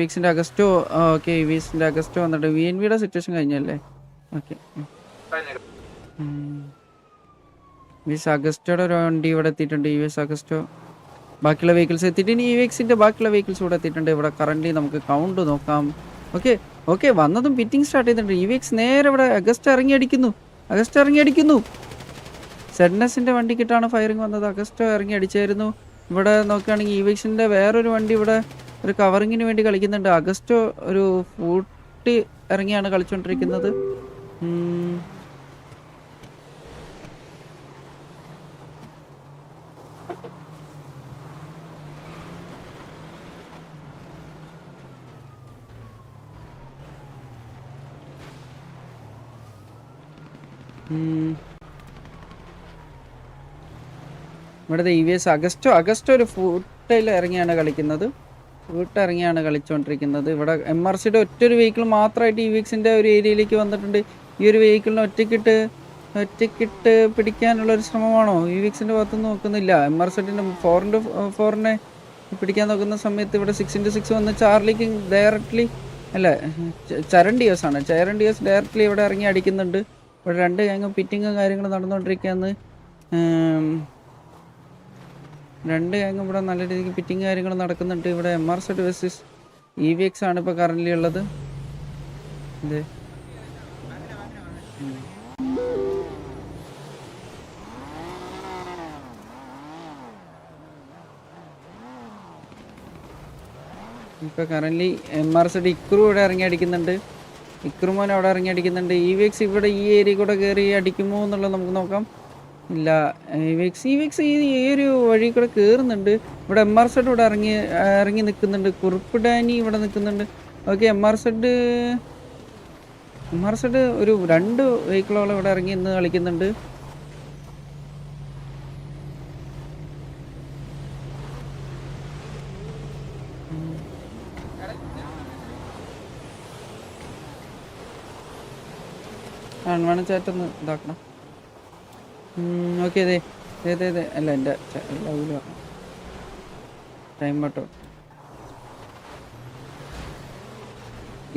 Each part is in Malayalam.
വിക്സിന്റെ അഗസ്റ്റോ. ഓക്കെ, വിക്സിന്റെ അഗസ്റ്റോ വന്നിട്ട് VNVയുടെ സിറ്റുവേഷൻ കഴിഞ്ഞല്ലേ? ഓക്കെ, വിസ് അഗസ്റ്റോയുടെ ഒരു വണ്ടി ഇവിടെ എത്തിയിട്ടുണ്ട്. US Augusto. ബാക്കിയുള്ള വെഹിക്കിൾസ് എത്തിയിട്ട് ഇനി EVXന്റെ ബാക്കിയുള്ള വെഹിക്കിൾസ് ഇവിടെ എത്തിയിട്ടുണ്ട്. ഇവിടെ കറന്റ് നമുക്ക് കൗണ്ട് നോക്കാം. ഓക്കെ ഓക്കെ, വന്നതും പിറ്റിംഗ് സ്റ്റാർട്ട് ചെയ്തിട്ടുണ്ട്. EVX നേരെ ഇവിടെ അഗസ്റ്റോ ഇറങ്ങി അടിക്കുന്നു. സെഡ്നസിന്റെ വണ്ടിക്കിട്ടാണ് ഫയറിങ് വന്നത്. അഗസ്റ്റോ ഇറങ്ങി അടിച്ചായിരുന്നു. ഇവിടെ നോക്കുകയാണെങ്കിൽ EVXന്റെ വേറൊരു വണ്ടി ഇവിടെ ഒരു കവറിങ്ങിന് വേണ്ടി കളിക്കുന്നുണ്ട്. അഗസ്റ്റോ ഒരു ഫൂട്ടി ഇറങ്ങിയാണ് കളിച്ചുകൊണ്ടിരിക്കുന്നത്. ഇവിടുത്തെ EVS അഗസ്റ്റോ ഒരു ഫൂട്ടിൽ ഇറങ്ങിയാണ് കളിച്ചുകൊണ്ടിരിക്കുന്നത്. ഇവിടെ MRCയുടെ ഒറ്റൊരു വെഹിക്കിൾ മാത്രമായിട്ട് EVXന്റെ ഒരു ഏരിയയിലേക്ക് വന്നിട്ടുണ്ട്. ഈ ഒരു വെഹിക്കിളിനെ ഒറ്റക്കിട്ട് പിടിക്കാനുള്ളൊരു ശ്രമമാണോ EVXന്റെ ഭാഗത്തുനിന്ന് നോക്കുന്നില്ല? MRCന്റെ 4x4നെ പിടിക്കാൻ നോക്കുന്ന സമയത്ത് ഇവിടെ 6x6 വന്ന് ചാർലിക്ക് ഡയറക്റ്റ്ലി അല്ല ചരണ്ടിയോസ് ഡയറക്റ്റ്ലി ഇവിടെ ഇറങ്ങി അടിക്കുന്നുണ്ട്. ഇവിടെ 2 ഗാങ്ങും പിറ്റിങ്ങും കാര്യങ്ങളും നടന്നുകൊണ്ടിരിക്കുകയാണ്. 2 ഗാങ്ങും ഇവിടെ നല്ല രീതിക്ക് പിറ്റിങ് കാര്യങ്ങൾ നടക്കുന്നുണ്ട്. ഇവിടെ MRC വേഴ്സസ് EVX ആണ് ഇപ്പോൾ കറൻ്റ് ഉള്ളത്. അതെ, ഇപ്പോൾ കറൻ്റ് MRC ഇക്രു ഇവിടെ ഇറങ്ങി അടിക്കുന്നുണ്ട്. ഇക്രുമോൻ അവിടെ ഇറങ്ങി അടിക്കുന്നുണ്ട്. EVX ഇവിടെ ഈ ഏരിയ കൂടെ കയറി അടിക്കുമോ എന്നുള്ളത് നമുക്ക് നോക്കാം. ഇല്ല, EVX ഈ ഒരു വഴി കൂടെ കയറുന്നുണ്ട്. ഇവിടെ MRZ ഇവിടെ ഇറങ്ങി നിൽക്കുന്നുണ്ട്. കുറുപ്പ് ഡാനി ഇവിടെ നിൽക്കുന്നുണ്ട്. ഓക്കെ, MRZ ഒരു 2 വെഹിക്കിളോളം ഇവിടെ ഇറങ്ങി ഇന്ന് കളിക്കുന്നുണ്ട്. വേണം ചാറ്റൊന്ന് ഇതാക്കണം. ഓക്കെ, അതെ അല്ല എൻ്റെ ലൈവിൽ പറഞ്ഞു ടൈം കേട്ടോ.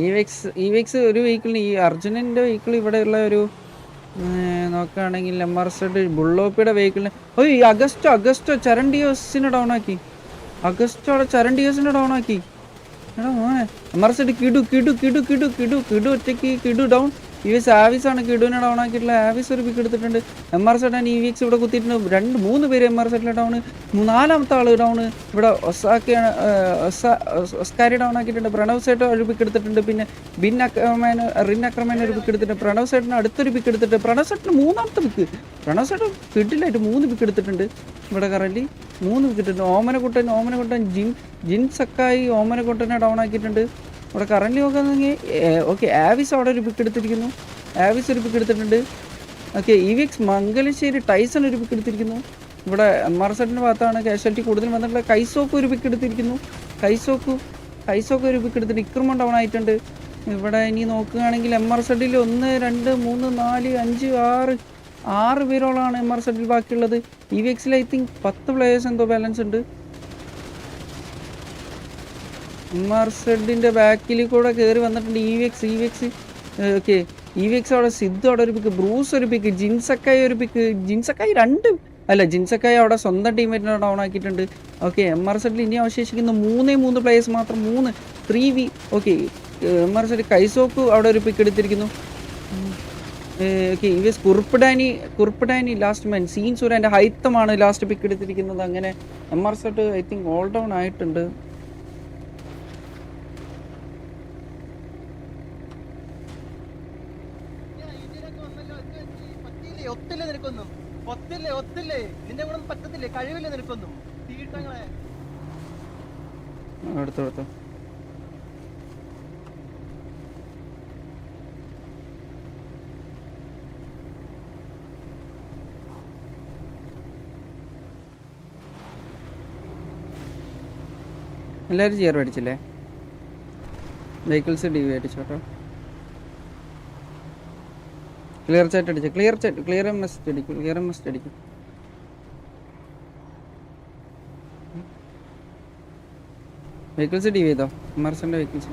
EVX ഒരു വെഹിക്കിളിന് ഈ അർജുനൻ്റെ വെഹിക്കിൾ ഇവിടെയുള്ള ഒരു നോക്കുകയാണെങ്കിൽ MRZ ബുള്ളോപ്പിയുടെ വെഹിക്കിളിന് ഈ അഗസ്റ്റോ ചരണ്ടിയോസിനെ ഡൗൺ ആക്കി. എടാ മോനെ, MRZ കിടു ഒറ്റയ്ക്ക് ഡൗൺ. EVS ആവിസ് ആണ് കിടുവിനെ ഡൗൺ ആക്കിയിട്ടുള്ള. ആവിസ് ഒരു പിക്ക് എടുത്തിട്ടുണ്ട്. MRZ ആൻഡ് EVX ഇവിടെ കുത്തിയിട്ടുണ്ട്. 3 പേര് MRZലെ ഡൗണ്. 4ാമത്തെ ആള് ഡൗണ്. ഇവിടെ ഒസ്കാരി ഡൗൺ ആക്കിയിട്ടുണ്ട്. പ്രണവ് സേട്ട് ഒരു പിക്ക് എടുത്തിട്ടുണ്ട്. പിന്നെ റിൻ അക്രമേൻ ഒരു പിക്ക് എടുത്തിട്ടുണ്ട്. പ്രണവ് സേട്ടിന് അടുത്തൊരു പിക്ക് എടുത്തിട്ട് പ്രണവ് സേട്ടിന് 3ാമത്തെ പിക്ക്. പ്രണവ് സേട്ട് കിഡിലായിട്ട് 3 പിക്ക് എടുത്തിട്ടുണ്ട്. ഇവിടെ കറൻറ്റ് 3 പിക്ക് ഇട്ടിട്ടുണ്ട്. ഓമനക്കുട്ടൻ ജിൻ സക്കായി ഓമനക്കുട്ടനെ ഡൗൺ ആക്കിയിട്ടുണ്ട്. ഇവിടെ കറൻറ്റ് നോക്കുകയാണെങ്കിൽ ഓക്കെ, ആവിസ് അവിടെ ഒരു പിക്ക് എടുത്തിരിക്കുന്നു. എടുത്തിട്ടുണ്ട്. ഓക്കെ, EVX മംഗലശ്ശേരി ടൈസൺ ഒരു പിക്ക് എടുത്തിരിക്കുന്നു. ഇവിടെ MRZന്റെ ഭാഗത്താണ് കാഷ്വാലിറ്റി കൂടുതൽ വന്നിട്ടുള്ള. കൈസോക്ക് ഒരു പിക്ക് എടുത്തിരിക്കുന്നു. കൈസോക്ക് ഒരു പിക്ക് എടുത്തിട്ട് ഇക്രമം ഡൗൺ ആയിട്ടുണ്ട്. ഇവിടെ ഇനി നോക്കുകയാണെങ്കിൽ MRZൽ 1 2 3 4 5 6 പേരോളാണ് MRZൽ ബാക്കിയുള്ളത്. EVXൽ I think 10 പ്ലേയേഴ്സ് എന്തോ ബാലൻസ് ഉണ്ട്. MRZന്റെ ബാക്കിൽ കൂടെ കയറി വന്നിട്ടുണ്ട് EVX. ഓക്കെ, EVX അവിടെ സിദ്ധു അവിടെ ഒരു പിക്ക്, ബ്രൂസ് ഒരു പിക്ക്, ജിൻസക്കായി ഒരു പിക്ക്. ജിൻസക്കായി അവിടെ സ്വന്തം ടീമേറ്റിനെ ഡൗൺ ആക്കിയിട്ടുണ്ട്. ഓക്കെ, MRZൽ ഇനി അവശേഷിക്കുന്ന 3 പ്ലേയേഴ്സ് മാത്രം. 3v. ഓക്കെ, MRZ കൈസോക്ക് അവിടെ ഒരു പിക്ക് എടുത്തിരിക്കുന്നു. ഓക്കെ, EVS കുറുപ്പ് ഡാനി ലാസ്റ്റ് മാൻ. സീൻ സൂര്യൻ്റെ ഹൈത്തമാണ് ലാസ്റ്റ് പിക്ക് എടുത്തിരിക്കുന്നത്. അങ്ങനെ MRZ I think all down ആയിട്ടുണ്ട്. ഒത്തില്ലേ നിന്റെ കൂടെ പറ്റത്തില്ലേ, കഴിവില്ല നിനക്കൊന്നും. എടുത്തോ എല്ലാവരും ജിയർ മേടിച്ചില്ലേ? വെഹിക്കിൾസ് DV അടിച്ചോട്ടോ. ക്ലിയർ ചാറ്റ് അടിച്ചു. ക്ലിയർ എംഎസ് അടിക്കും. വെഹിക്കിൾസ് ഡീവ് ചെയ്തോ എമർസന്റെ വെഹിക്കിൾസ്